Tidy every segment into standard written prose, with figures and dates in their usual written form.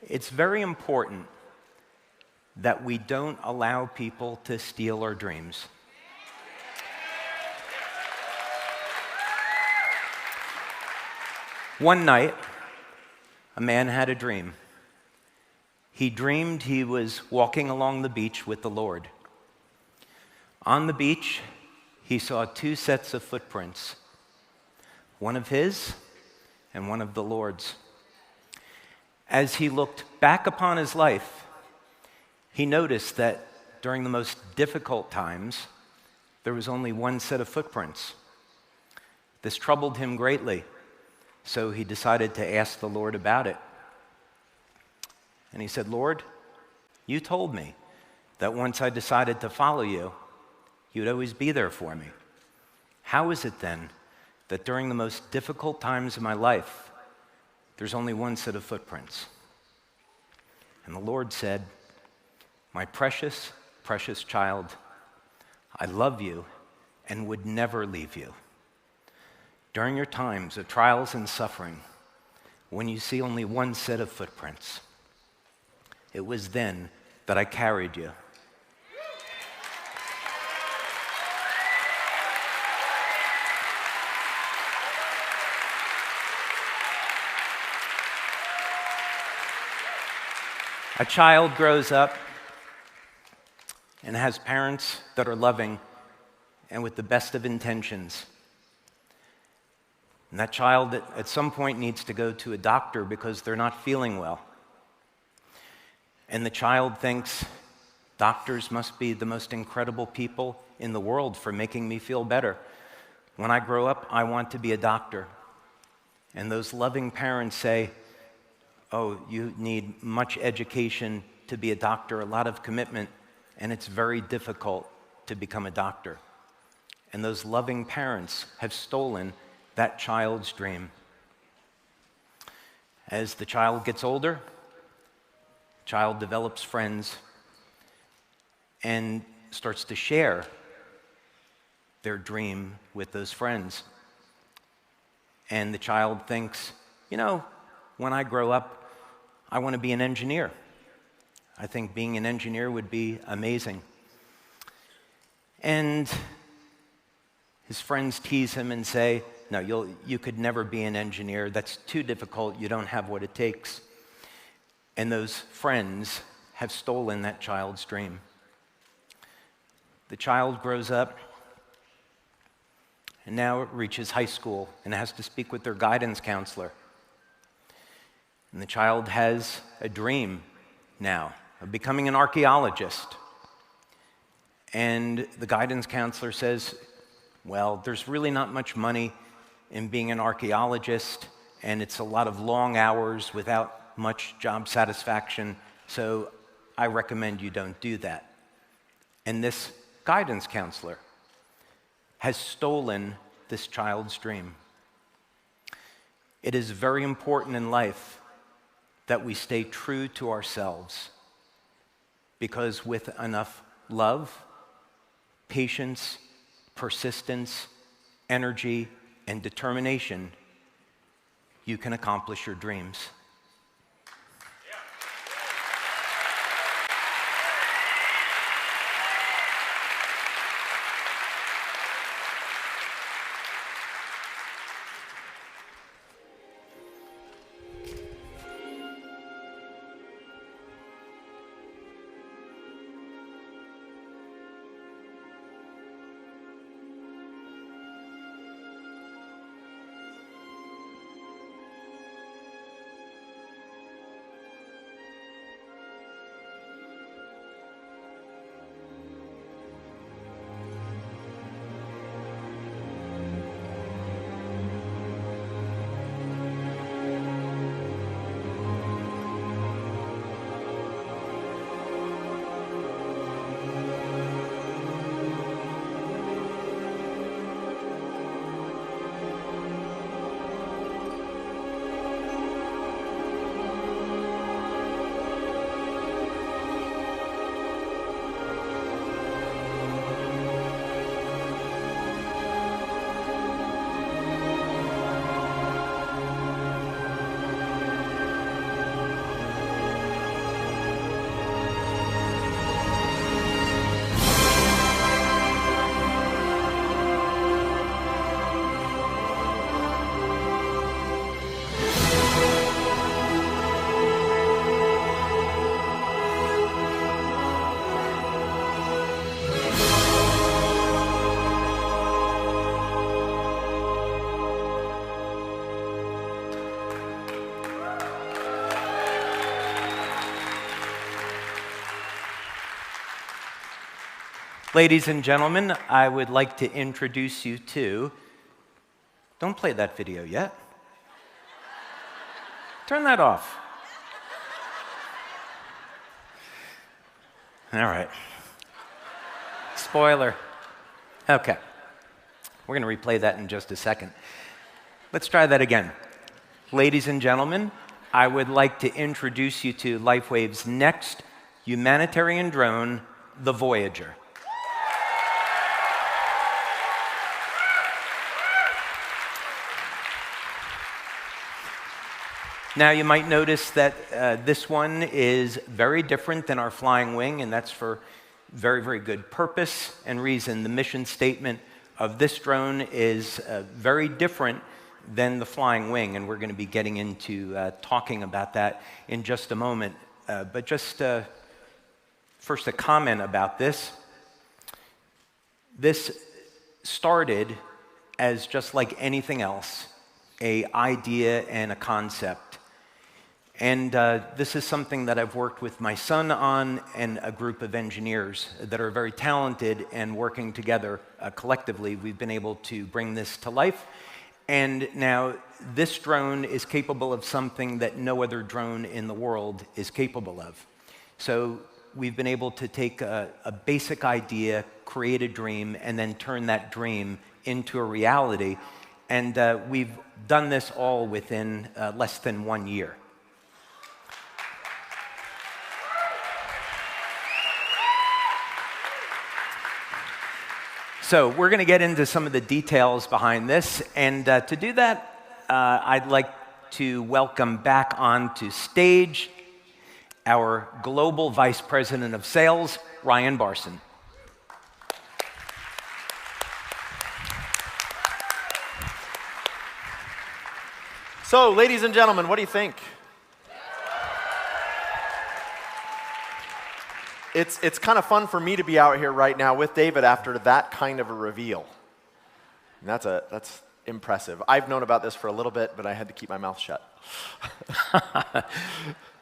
It's very important that we don't allow people to steal our dreams. One night, a man had a dream. He dreamed he was walking along the beach with the Lord. On the beach, he saw two sets of footprints, one of his and one of the Lord's. As he looked back upon his life, he noticed that during the most difficult times, there was only one set of footprints. This troubled him greatly, so he decided to ask the Lord about it. And he said, "Lord, you told me that once I decided to follow you, you'd always be there for me. How is it then that during the most difficult times of my life, there's only one set of footprints?" And the Lord said, "My precious, precious child, I love you and would never leave you. During your times of trials and suffering, when you see only one set of footprints, it was then that I carried you." A child grows up and has parents that are loving and with the best of intentions. And that child at some point needs to go to a doctor because they're not feeling well. And the child thinks, doctors must be the most incredible people in the world for making me feel better. When I grow up, I want to be a doctor. And those loving parents say, "Oh, you need much education to be a doctor, a lot of commitment, and it's very difficult to become a doctor." And those loving parents have stolen that child's dream. As the child gets older, the child develops friends and starts to share their dream with those friends. And the child thinks, when I grow up, I want to be an engineer. I think being an engineer would be amazing. And his friends tease him and say, "No, you could never be an engineer. That's too difficult. You don't have what it takes." And those friends have stolen that child's dream. The child grows up and now it reaches high school and has to speak with their guidance counselor. And the child has a dream now of becoming an archaeologist. And the guidance counselor says, "Well, there's really not much money in being an archaeologist, and it's a lot of long hours without much job satisfaction, so I recommend you don't do that." And this guidance counselor has stolen this child's dream. It is very important in life that we stay true to ourselves, because with enough love, patience, persistence, energy, and determination, you can accomplish your dreams. Ladies and gentlemen, I would like to introduce you to... Don't play that video yet. Turn that off. All right. Spoiler. Okay. We're going to replay that in just a second. Let's try that again. Ladies and gentlemen, I would like to introduce you to LifeWave's next humanitarian drone, the Voyager. Now, you might notice that this one is very different than our flying wing, and that's for very, very good purpose and reason. The mission statement of this drone is very different than the flying wing, and we're going to be getting into talking about that in just a moment. But just first a comment about this. This started as just like anything else, an idea and a concept. And this is something that I've worked with my son on and a group of engineers that are very talented, and working together collectively, we've been able to bring this to life. And now this drone is capable of something that no other drone in the world is capable of. So we've been able to take a basic idea, create a dream, and then turn that dream into a reality. And we've done this all within less than 1 year. So we're going to get into some of the details behind this, and to do that, I'd like to welcome back onto stage our Global Vice President of Sales, Ryan Barson. So, ladies and gentlemen, what do you think? It's kind of fun for me to be out here right now with David after that kind of a reveal. And that's impressive. I've known about this for a little bit, but I had to keep my mouth shut.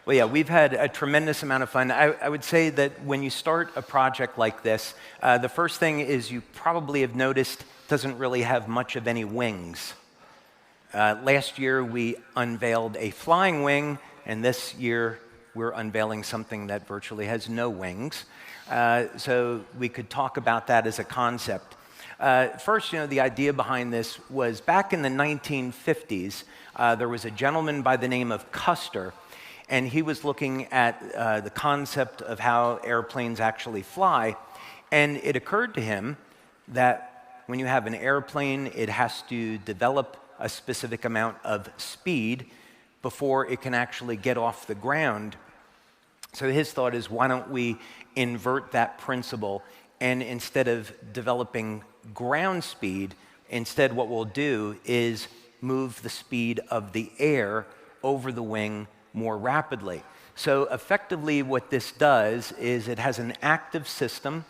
Well, yeah, we've had a tremendous amount of fun. I would say that when you start a project like this, the first thing is you probably have noticed it doesn't really have much of any wings. Last year, we unveiled a flying wing, and this year, we're unveiling something that virtually has no wings. So we could talk about that as a concept. First, the idea behind this was back in the 1950s, there was a gentleman by the name of Custer, and he was looking at the concept of how airplanes actually fly, and it occurred to him that when you have an airplane, it has to develop a specific amount of speed before it can actually get off the ground. So his thought is, why don't we invert that principle, and instead of developing ground speed, instead what we'll do is move the speed of the air over the wing more rapidly. So effectively what this does is it has an active system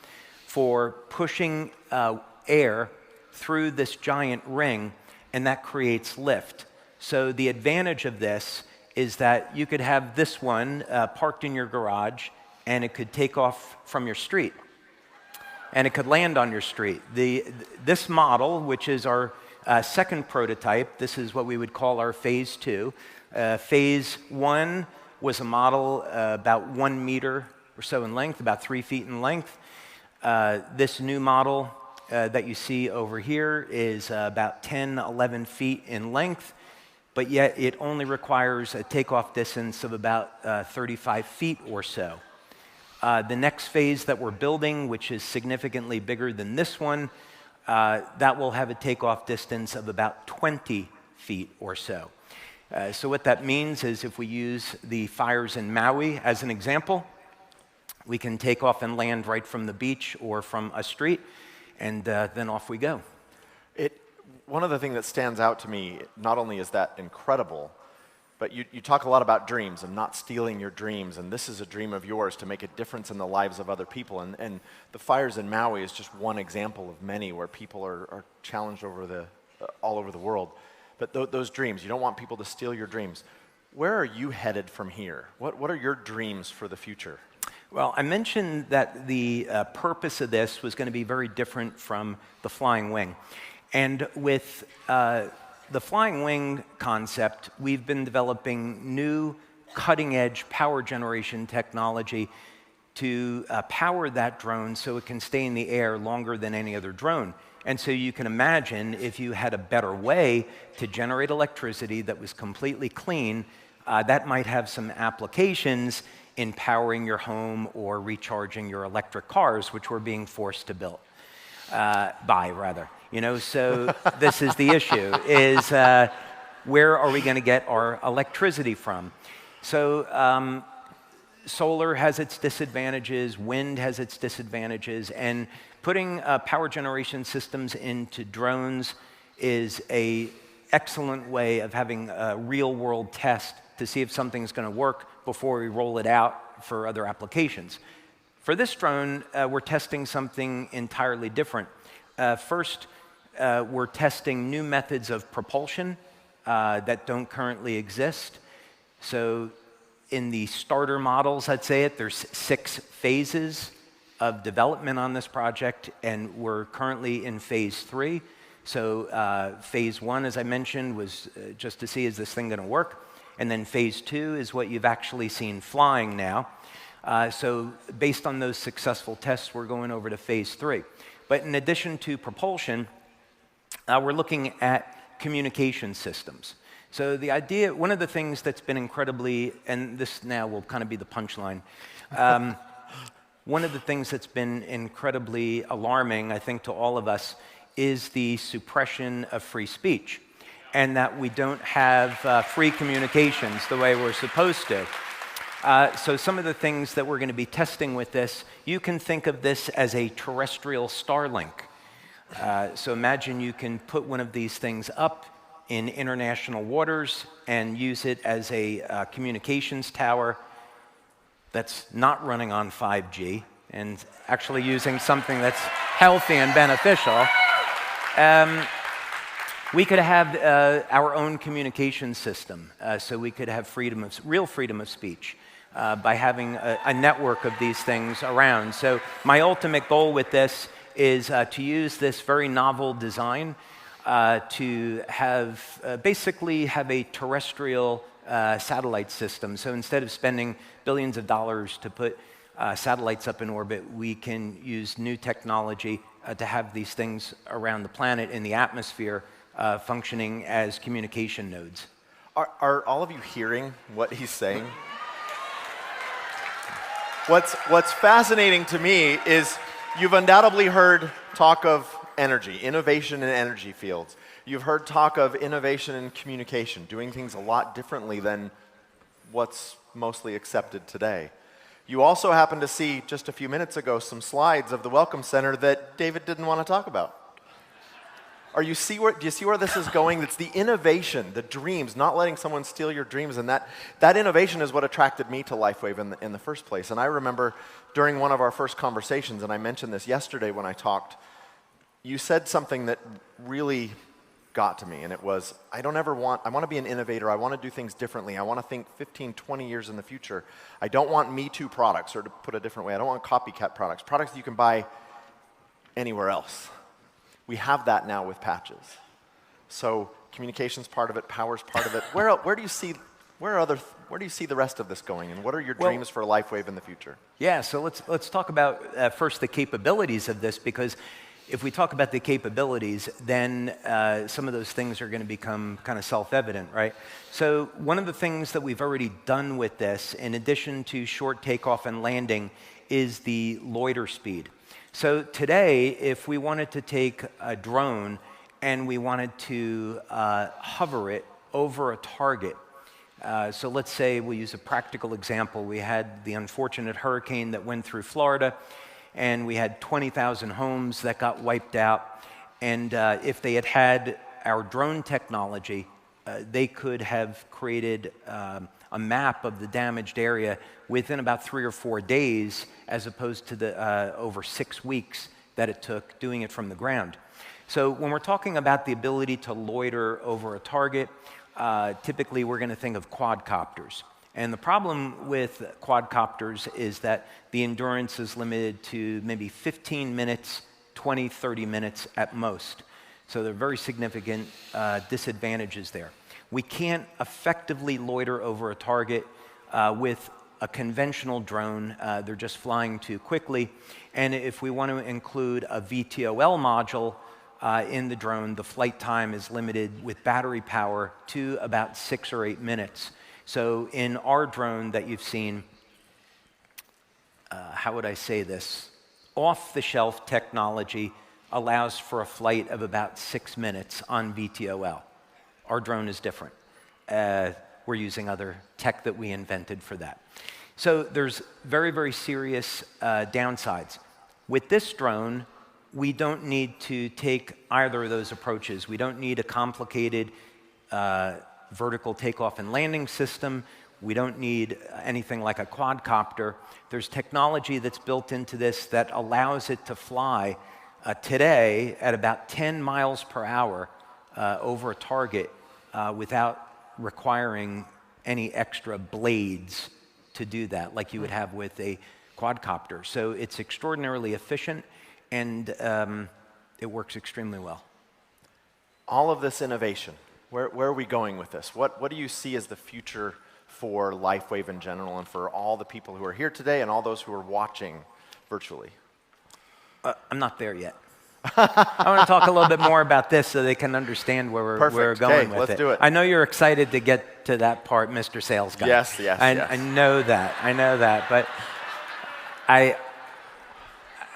for pushing air through this giant ring, and that creates lift. So the advantage of this is that you could have this one parked in your garage, and it could take off from your street, and it could land on your street. This model, which is our second prototype, this is what we would call our phase 2. Phase 1 was a model about 1 meter or so in length, about 3 feet in length. This new model that you see over here is about 10, 11 feet in length, but yet it only requires a takeoff distance of about 35 feet or so. The next phase that we're building, which is significantly bigger than this one, that will have a takeoff distance of about 20 feet or so. So what that means is if we use the fires in Maui as an example, we can take off and land right from the beach or from a street, and then off we go. One of the things that stands out to me, not only is that incredible, but you talk a lot about dreams and not stealing your dreams, and this is a dream of yours to make a difference in the lives of other people. And the fires in Maui is just one example of many where people are challenged all over the world. But those dreams, you don't want people to steal your dreams. Where are you headed from here? What are your dreams for the future? Well, I mentioned that the purpose of this was going to be very different from the flying wing. And with the flying wing concept, we've been developing new cutting-edge power generation technology to power that drone so it can stay in the air longer than any other drone. And so you can imagine if you had a better way to generate electricity that was completely clean, that might have some applications in powering your home or recharging your electric cars, which we're being forced to buy rather. You know, so this is the issue, is where are we going to get our electricity from? So solar has its disadvantages, wind has its disadvantages, and putting power generation systems into drones is an excellent way of having a real-world test to see if something's going to work before we roll it out for other applications. For this drone, we're testing something entirely different. First, we're testing new methods of propulsion that don't currently exist. So in the starter models, I'd say there's 6 phases of development on this project, and we're currently in phase 3. So phase 1, as I mentioned, was just to see, is this thing going to work? And then phase 2 is what you've actually seen flying now. So based on those successful tests, we're going over to phase 3. But in addition to propulsion, we're looking at communication systems. So the idea, one of the things that's been incredibly, and this now will kind of be the punchline, one of the things that's been incredibly alarming, I think, to all of us is the suppression of free speech, and that we don't have free communications the way we're supposed to. So some of the things that we're going to be testing with this, you can think of this as a terrestrial Starlink. So imagine you can put one of these things up in international waters and use it as a communications tower that's not running on 5G and actually using something that's healthy and beneficial. We could have our own communication system, so we could have real freedom of speech by having a network of these things around. So my ultimate goal with this is to use this very novel design to have basically have a terrestrial satellite system. So instead of spending billions of dollars to put satellites up in orbit, we can use new technology to have these things around the planet in the atmosphere functioning as communication nodes. Are all of you hearing what he's saying? What's fascinating to me is you've undoubtedly heard talk of energy, innovation in energy fields. You've heard talk of innovation in communication, doing things a lot differently than what's mostly accepted today. You also happened to see, just a few minutes ago, some slides of the Welcome Center that David didn't want to talk about. Do you see where this is going? It's the innovation, the dreams, not letting someone steal your dreams, and that innovation is what attracted me to LifeWave in the first place. And I remember during one of our first conversations, and I mentioned this yesterday when I talked, you said something that really got to me, and it was, I want to be an innovator, I want to do things differently, I want to think 15, 20 years in the future. I don't want Me Too products, or to put it a different way, I don't want copycat products that you can buy anywhere else. We have that now with patches. So communication's part of it, power's part of it. Where do you see the rest of this going, and what are your dreams for LifeWave in the future? Yeah, so let's talk about first the capabilities of this, because if we talk about the capabilities, then some of those things are going to become kind of self-evident, right? So one of the things that we've already done with this, in addition to short takeoff and landing, is the loiter speed. So today, if we wanted to take a drone and we wanted to hover it over a target, so let's say we'll use a practical example. We had the unfortunate hurricane that went through Florida, and we had 20,000 homes that got wiped out. And if they had had our drone technology, they could have created a map of the damaged area within about 3 or 4 days, as opposed to the over 6 weeks that it took doing it from the ground. So when we're talking about the ability to loiter over a target, typically we're going to think of quadcopters. And the problem with quadcopters is that the endurance is limited to maybe 15 minutes, 20, 30 minutes at most. So there are very significant disadvantages there. We can't effectively loiter over a target with a conventional drone. They're just flying too quickly. And if we want to include a VTOL module in the drone, the flight time is limited with battery power to about 6 or 8 minutes. So in our drone that you've seen, how would I say this? Off-the-shelf technology allows for a flight of about 6 minutes on VTOL. Our drone is different. We're using other tech that we invented for that. So there's very, very serious downsides. With this drone, we don't need to take either of those approaches. We don't need a complicated vertical takeoff and landing system. We don't need anything like a quadcopter. There's technology that's built into this that allows it to fly today at about 10 miles per hour over a target without requiring any extra blades to do that, like you would have with a quadcopter. So it's extraordinarily efficient, and it works extremely well. All of this innovation, where are we going with this? What do you see as the future for LifeWave in general and for all the people who are here today and all those who are watching virtually? I'm not there yet. I want to talk a little bit more about this so they can understand where we're going with it. Let's do it. I know you're excited to get to that part, Mr. Sales Guy. Yes. I know that, but I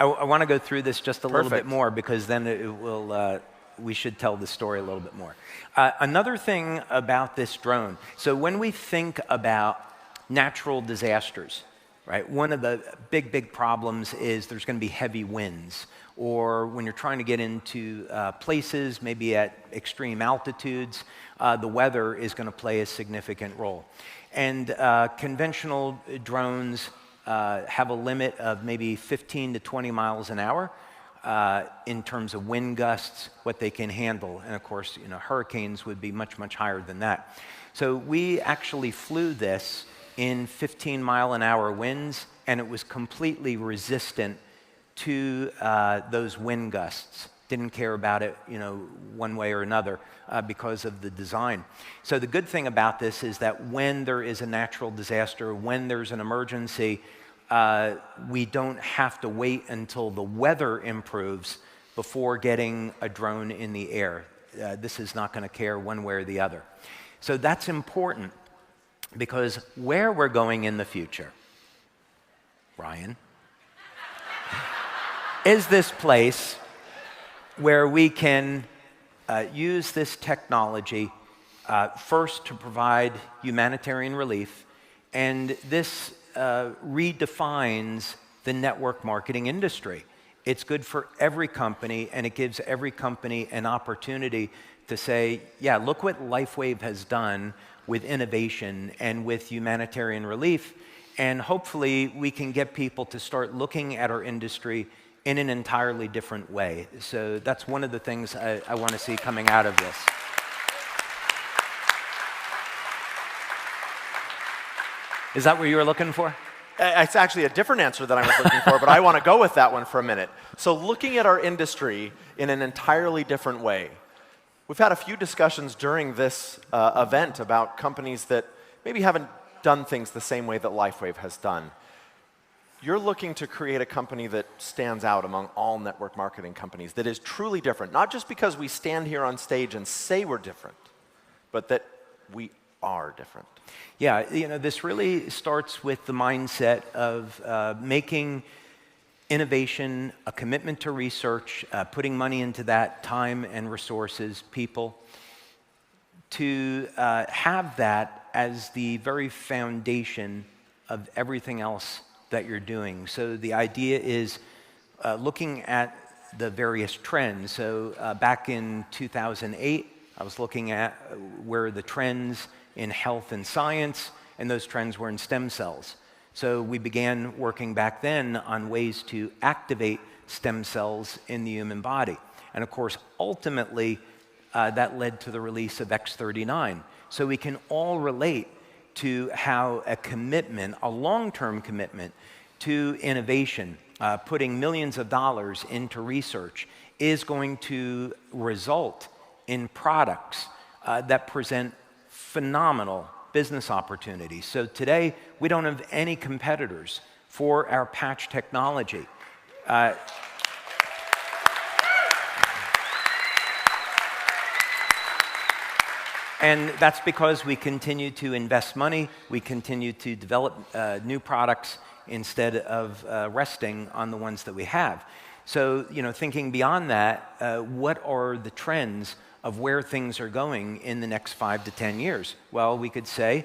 want to go through this just a little bit more, because then it will. We should tell the story a little bit more. Another thing about this drone, so when we think about natural disasters, right, one of the big problems is there's going to be heavy winds, or when you're trying to get into places, maybe at extreme altitudes, the weather is going to play a significant role. And conventional drones have a limit of maybe 15 to 20 miles an hour. In terms of wind gusts, what they can handle. And of course, hurricanes would be much, much higher than that. So we actually flew this in 15-mile-an-hour winds, and it was completely resistant to those wind gusts. Didn't care about it, one way or another because of the design. So the good thing about this is that when there is a natural disaster, when there's an emergency, we don't have to wait until the weather improves before getting a drone in the air. This is not going to care one way or the other. So that's important, because where we're going in the future, Ryan, is this place where we can use this technology first to provide humanitarian relief, and this redefines the network marketing industry. It's good for every company, and it gives every company an opportunity to say, yeah, look what LifeWave has done with innovation and with humanitarian relief, and hopefully we can get people to start looking at our industry in an entirely different way. So that's one of the things I want to see coming out of this. Is that what you were looking for? It's actually a different answer than I was looking for, but I want to go with that one for a minute. So looking at our industry in an entirely different way. We've had a few discussions during this event about companies that maybe haven't done things the same way that LifeWave has done. You're looking to create a company that stands out among all network marketing companies, that is truly different, not just because we stand here on stage and say we're different, but that we are different. Yeah, this really starts with the mindset of making innovation a commitment to research, putting money into that, time and resources, people, to have that as the very foundation of everything else that you're doing. So the idea is looking at the various trends. So back in 2008, I was looking at where the trends in health and science, and those trends were in stem cells. So we began working back then on ways to activate stem cells in the human body. And of course, ultimately, that led to the release of X39. So we can all relate to how a commitment, a long-term commitment to innovation, putting millions of dollars into research, is going to result in products that present phenomenal business opportunities. So today, we don't have any competitors for our patch technology. And that's because we continue to invest money, we continue to develop new products instead of resting on the ones that we have. So, thinking beyond that, what are the trends of where things are going in the next 5 to 10 years? Well, we could say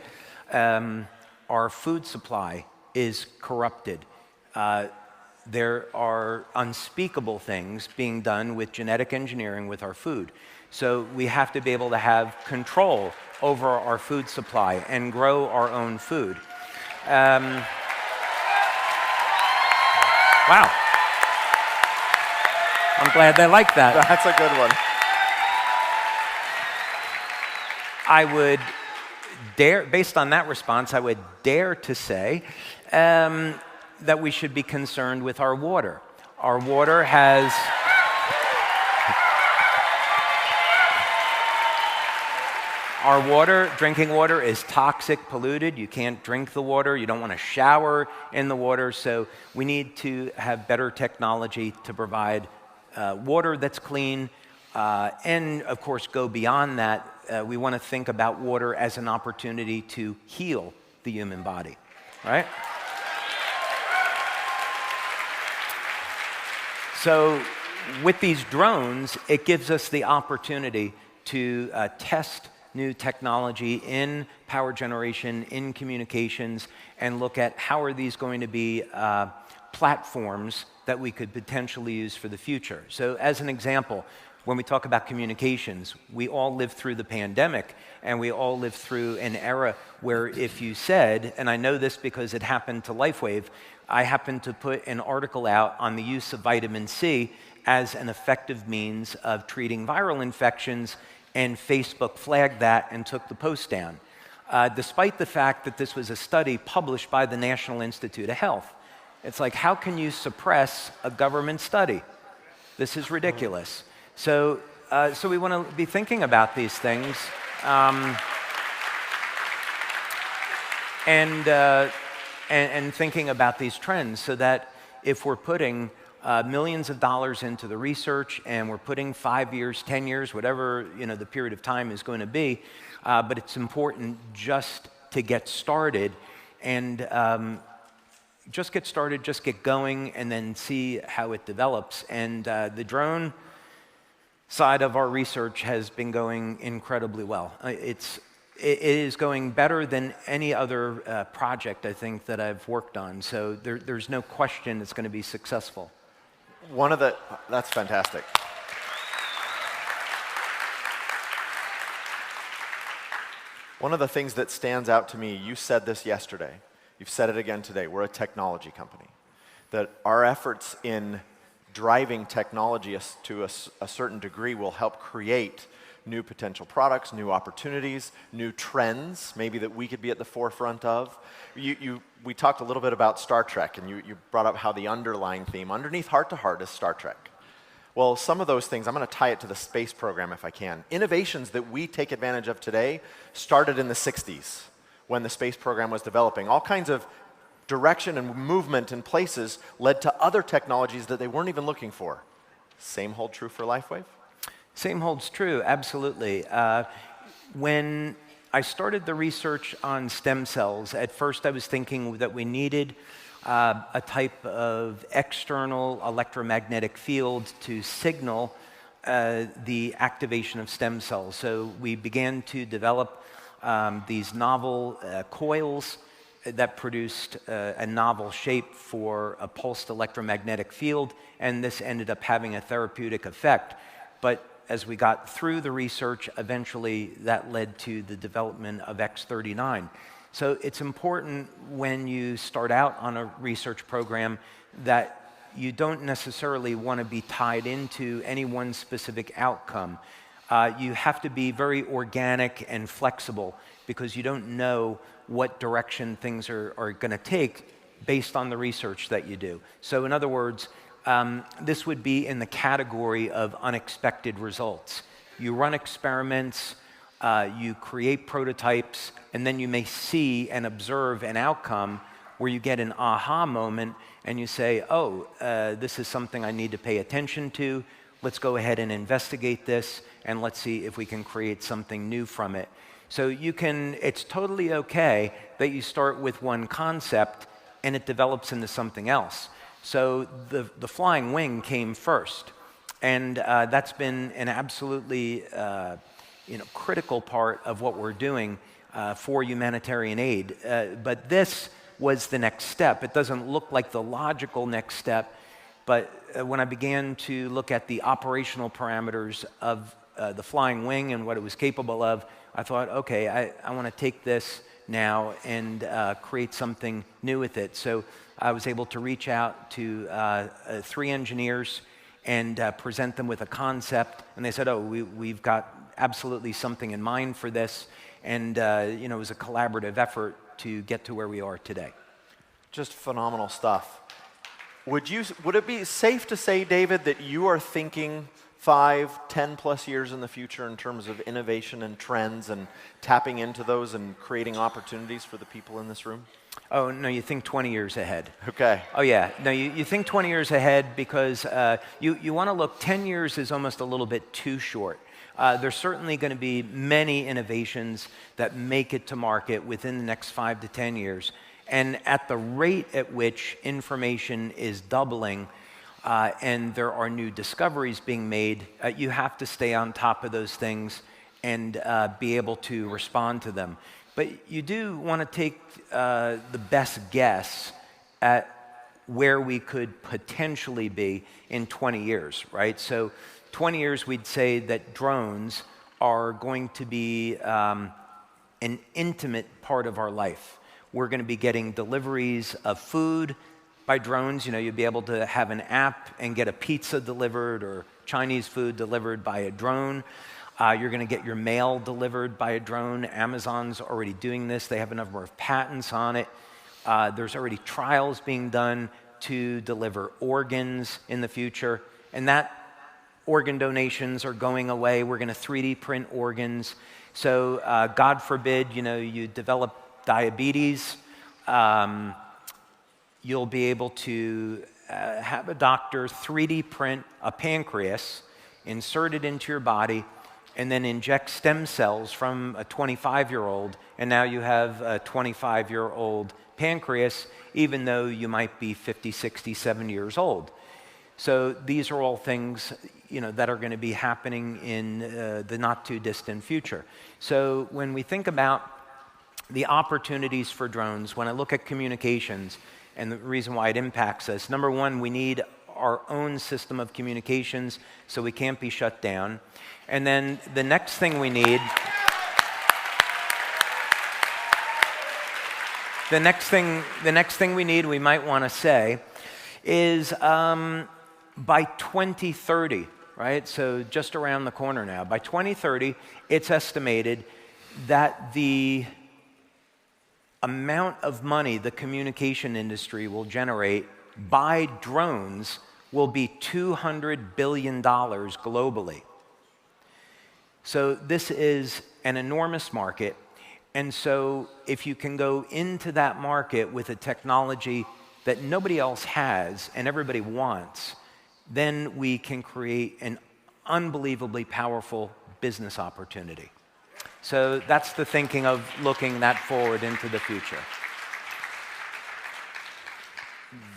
our food supply is corrupted. There are unspeakable things being done with genetic engineering with our food. So we have to be able to have control over our food supply and grow our own food. Wow. I'm glad they like that. That's a good one. I would dare, based on that response, I would dare to say that we should be concerned with our water. Our water has... Our water, drinking water, is toxic, polluted. You can't drink the water. You don't want to shower in the water. So we need to have better technology to provide water that's clean. And, of course, go beyond that. We want to think about water as an opportunity to heal the human body, right? So with these drones, it gives us the opportunity to test new technology in power generation, in communications, and look at how are these going to be platforms that we could potentially use for the future. So as an example, when we talk about communications, we all lived through the pandemic, and we all lived through an era where if you said, and I know this because it happened to LifeWave, I happened to put an article out on the use of vitamin C as an effective means of treating viral infections, and Facebook flagged that and took the post down, despite the fact that this was a study published by the National Institute of Health. It's like, how can you suppress a government study? This is ridiculous. So we want to be thinking about these things, and thinking about these trends, so that if we're putting millions of dollars into the research, and we're putting 5 years, 10 years, whatever the period of time is going to be, but it's important just to get started, and just get started, just get going, and then see how it develops. And the drone side of our research has been going incredibly well. It is going better than any other project, I think, that I've worked on. So there's no question it's going to be successful. That's fantastic. One of the things that stands out to me, you said this yesterday, you've said it again today, we're a technology company. That our efforts in driving technology to a certain degree will help create new potential products, new opportunities, new trends, maybe that we could be at the forefront of. We talked a little bit about Star Trek, and you brought up how the underlying theme, underneath Heart to Heart, is Star Trek. Well, some of those things, I'm going to tie it to the space program if I can. Innovations that we take advantage of today started in the 60s when the space program was developing. All kinds of direction and movement in places led to other technologies that they weren't even looking for. Same hold true for LifeWave? Same holds true, absolutely. When I started the research on stem cells, at first I was thinking that we needed a type of external electromagnetic field to signal the activation of stem cells. So we began to develop these novel coils that produced a novel shape for a pulsed electromagnetic field, and this ended up having a therapeutic effect. But as we got through the research, eventually that led to the development of X39. So it's important when you start out on a research program that you don't necessarily want to be tied into any one specific outcome. You have to be very organic and flexible, because you don't know what direction things are going to take based on the research that you do. So in other words, this would be in the category of unexpected results. You run experiments, you create prototypes, and then you may see and observe an outcome where you get an aha moment and you say, oh, this is something I need to pay attention to. Let's go ahead and investigate this, and let's see if we can create something new from it. So it's totally okay that you start with one concept and it develops into something else. So the flying wing came first, and that's been an absolutely critical part of what we're doing for humanitarian aid. But this was the next step. It doesn't look like the logical next step, but when I began to look at the operational parameters of the flying wing and what it was capable of, I thought, okay, I want to take this now and create something new with it. So I was able to reach out to 3 engineers and present them with a concept, and they said, oh, we've got absolutely something in mind for this, and it was a collaborative effort to get to where we are today. Just phenomenal stuff. Would it be safe to say, David, that you are thinking 5, 10 plus years in the future in terms of innovation and trends and tapping into those and creating opportunities for the people in this room? Oh, no, you think 20 years ahead. Okay. Oh, yeah. No, you think 20 years ahead because you want to look, 10 years is almost a little bit too short. There's certainly going to be many innovations that make it to market within the next 5 to 10 years. And at the rate at which information is doubling and there are new discoveries being made, you have to stay on top of those things and be able to respond to them. But you do want to take the best guess at where we could potentially be in 20 years, right? So 20 years, we'd say that drones are going to be an intimate part of our life. We're going to be getting deliveries of food by drones. You'd be able to have an app and get a pizza delivered or Chinese food delivered by a drone. You're going to get your mail delivered by a drone. Amazon's already doing this. They have a number of patents on it. There's already trials being done to deliver organs in the future. And that organ donations are going away. We're going to 3D print organs. So God forbid, you develop diabetes. You'll be able to have a doctor 3D print a pancreas, insert it into your body, and then inject stem cells from a 25-year-old, and now you have a 25-year-old pancreas, even though you might be 50, 60, 70 years old. So these are all things that are going to be happening in the not-too-distant future. So when we think about the opportunities for drones, when I look at communications and the reason why it impacts us, number one, we need our own system of communications, so we can't be shut down. And then the next thing we need, the next thing we need, we might want to say, is by 2030, right? So just around the corner now. By 2030, it's estimated that the amount of money the communication industry will generate by drones will be $200 billion globally. So this is an enormous market. And so if you can go into that market with a technology that nobody else has and everybody wants, then we can create an unbelievably powerful business opportunity. So that's the thinking of looking that forward into the future.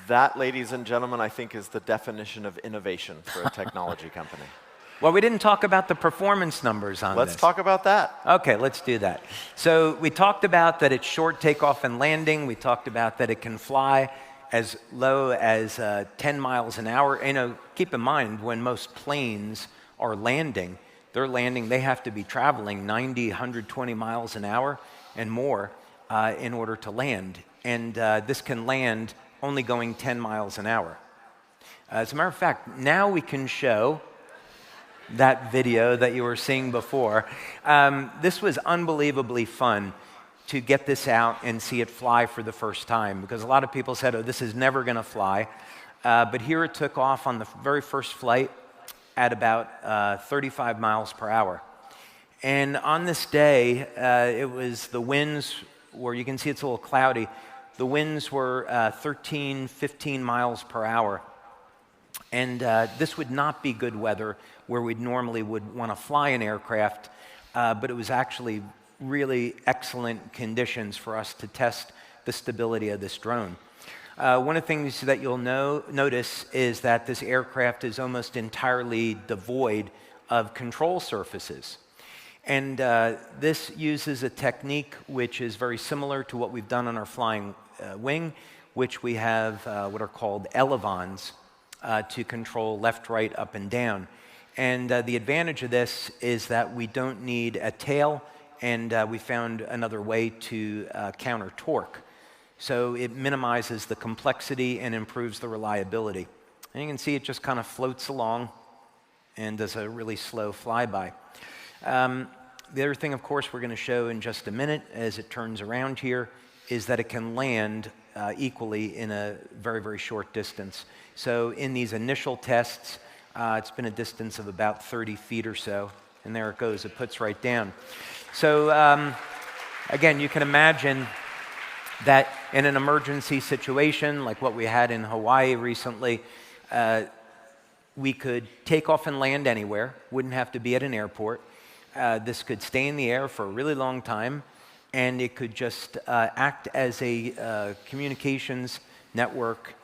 That, ladies and gentlemen, I think is the definition of innovation for a technology company. Well, we didn't talk about the performance numbers on this. Let's talk about that. Okay, let's do that. So we talked about that it's short takeoff and landing. We talked about that it can fly as low as 10 miles an hour. Keep in mind, when most planes are landing, they have to be traveling 90, 120 miles an hour and more in order to land. And this can land only going 10 miles an hour. As a matter of fact, now we can show that video that you were seeing before. This was unbelievably fun to get this out and see it fly for the first time, because a lot of people said, oh, this is never going to fly. But here it took off on the very first flight at about 35 miles per hour. And on this day, it was the winds, where you can see it's a little cloudy, the winds were 13, 15 miles per hour. And this would not be good weather where we normally would want to fly an aircraft, but it was actually really excellent conditions for us to test the stability of this drone. One of the things that you'll notice is that this aircraft is almost entirely devoid of control surfaces. And this uses a technique which is very similar to what we've done on our flying wing, which we have what are called elevons to control left, right, up, and down. And the advantage of this is that we don't need a tail, and we found another way to counter torque. So it minimizes the complexity and improves the reliability. And you can see it just kind of floats along and does a really slow flyby. The other thing, of course, we're going to show in just a minute as it turns around here is that it can land equally in a very, very short distance. So in these initial tests, it's been a distance of about 30 feet or so, and there it goes. It puts right down. So again, you can imagine that in an emergency situation like what we had in Hawaii recently, we could take off and land anywhere, wouldn't have to be at an airport. This could stay in the air for a really long time, and it could just act as a communications network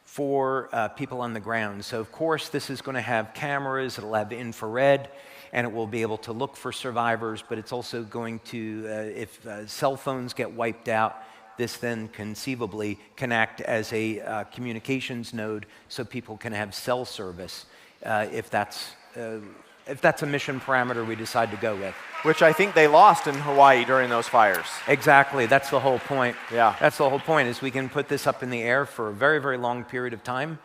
for people on the ground. So of course this is going to have cameras, it'll have infrared, and it will be able to look for survivors, but it's also going to, if cell phones get wiped out, this then conceivably can act as a communications node so people can have cell service if that's a mission parameter we decide to go with. Which I think they lost in Hawaii during those fires. Exactly, that's the whole point. Yeah. That's the whole point, is we can put this up in the air for a very, very long period of time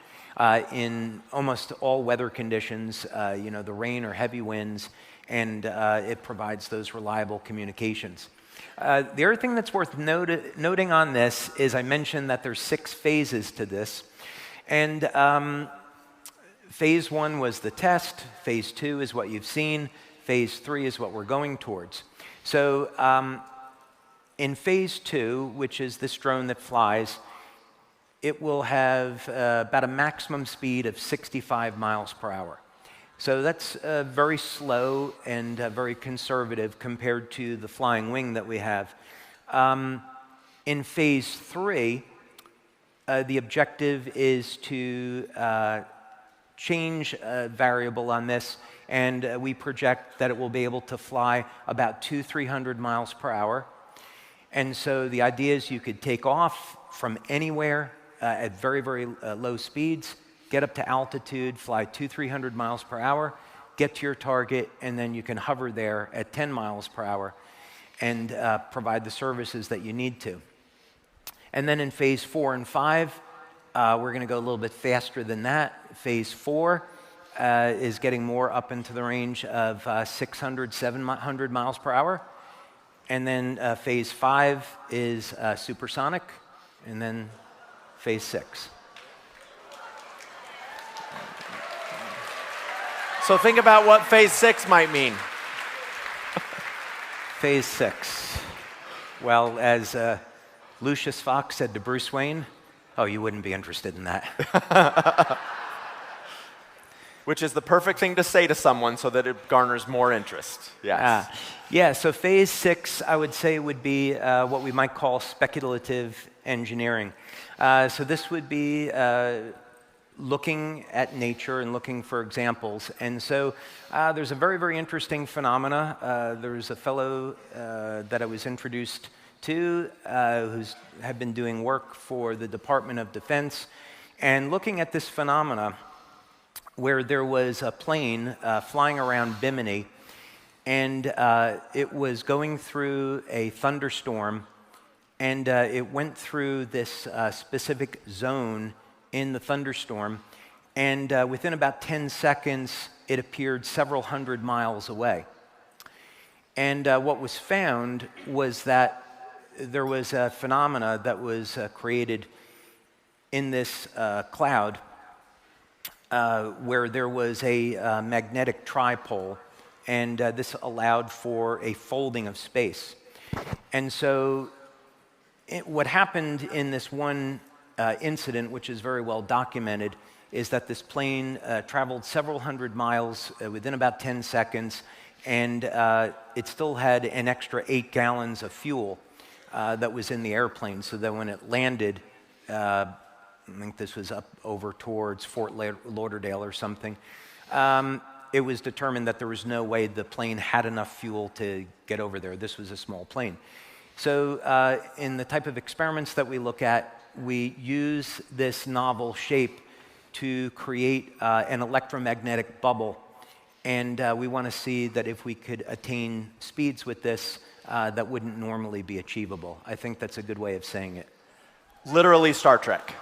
in almost all weather conditions, the rain or heavy winds, and it provides those reliable communications. The other thing that's worth noting on this is I mentioned that there's 6 phases to this. And phase 1 was the test. Phase 2 is what you've seen. Phase 3 is what we're going towards. So in phase 2, which is this drone that flies, it will have about a maximum speed of 65 miles per hour. So that's very slow and very conservative compared to the flying wing that we have. In phase 3, the objective is to change a variable on this, and we project that it will be able to fly about 200-300 miles per hour. And so the idea is you could take off from anywhere at very, very low speeds, get up to altitude, fly 200-300 miles per hour, get to your target, and then you can hover there at 10 miles per hour and provide the services that you need to. And then in phase 4 and 5, we're going to go a little bit faster than that. Phase 4 is getting more up into the range of 600-700 miles per hour. And then phase 5 is supersonic, and then phase 6. So think about what phase 6 might mean. Phase 6. Well, as Lucius Fox said to Bruce Wayne, oh, you wouldn't be interested in that. Which is the perfect thing to say to someone so that it garners more interest. Yes. Yeah, so phase 6, I would say, would be what we might call speculative engineering. So this would be looking at nature and looking for examples. And so there's a very, very interesting phenomena. There's a fellow that I was introduced to who's had been doing work for the Department of Defense and looking at this phenomena where there was a plane flying around Bimini, and it was going through a thunderstorm, and it went through this specific zone in the thunderstorm, And within about 10 seconds, it appeared several hundred miles away. And what was found was that there was a phenomena that was created in this cloud where there was a magnetic tripole, and this allowed for a folding of space. And so what happened in this one incident, which is very well documented, is that this plane traveled several hundred miles within about 10 seconds, and it still had an extra 8 gallons of fuel that was in the airplane, so that when it landed, I think this was up over towards Fort Lauderdale or something, it was determined that there was no way the plane had enough fuel to get over there. This was a small plane. So in the type of experiments that we look at, we use this novel shape to create an electromagnetic bubble. And we want to see that if we could attain speeds with this that wouldn't normally be achievable. I think that's a good way of saying it. Literally Star Trek.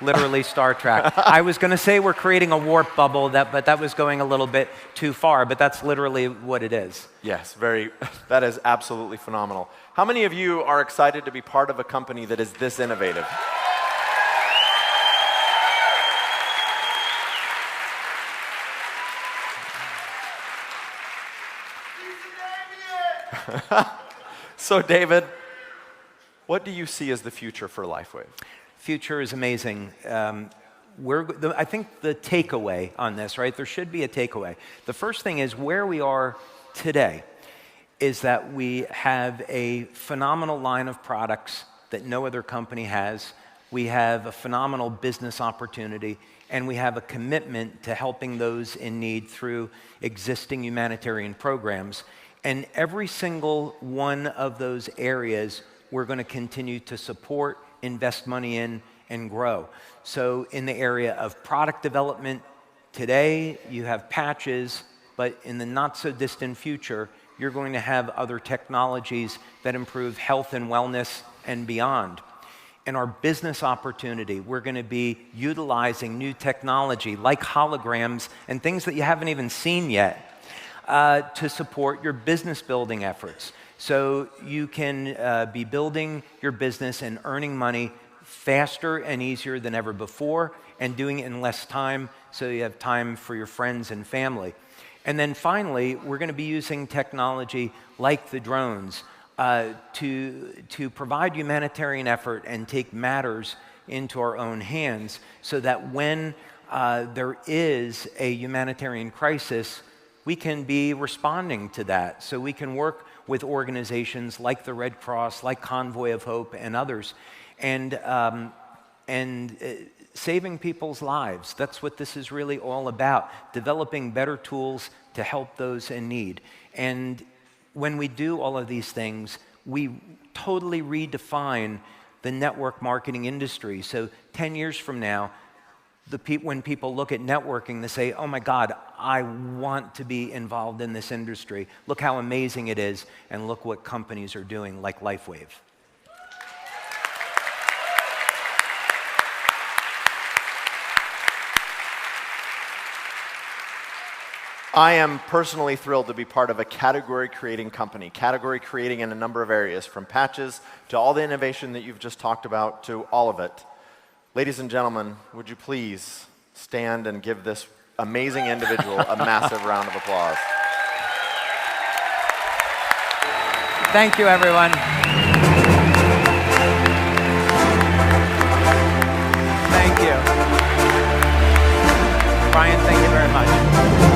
Literally Star Trek. I was going to say we're creating a warp bubble, but that was going a little bit too far, but that's literally what it is. Yes, that is absolutely phenomenal. How many of you are excited to be part of a company that is this innovative? So, David, what do you see as the future for LifeWave? Future is amazing. I think the takeaway on this, right? There should be a takeaway. The first thing is where we are today is that we have a phenomenal line of products that no other company has. We have a phenomenal business opportunity, and we have a commitment to helping those in need through existing humanitarian programs. And every single one of those areas we're going to continue to support, invest money in, and grow. So in the area of product development, today you have patches, but in the not so distant future, you're going to have other technologies that improve health and wellness and beyond. In our business opportunity, we're going to be utilizing new technology like holograms and things that you haven't even seen yet to support your business building efforts. So you can be building your business and earning money faster and easier than ever before, and doing it in less time so you have time for your friends and family. And then finally, we're going to be using technology like the drones to provide humanitarian effort and take matters into our own hands so that when there is a humanitarian crisis, we can be responding to that. So we can work with organizations like the Red Cross, like Convoy of Hope, and others, and saving people's lives. That's what this is really all about, developing better tools to help those in need. And when we do all of these things, we totally redefine the network marketing industry. So 10 years from now, when people look at networking, they say, oh my God, I want to be involved in this industry. Look how amazing it is, and look what companies are doing, like LifeWave. I am personally thrilled to be part of a category-creating company, category-creating in a number of areas, from patches to all the innovation that you've just talked about to all of it. Ladies and gentlemen, would you please stand and give this amazing individual a massive round of applause. Thank you, everyone. Thank you. Brian, thank you very much.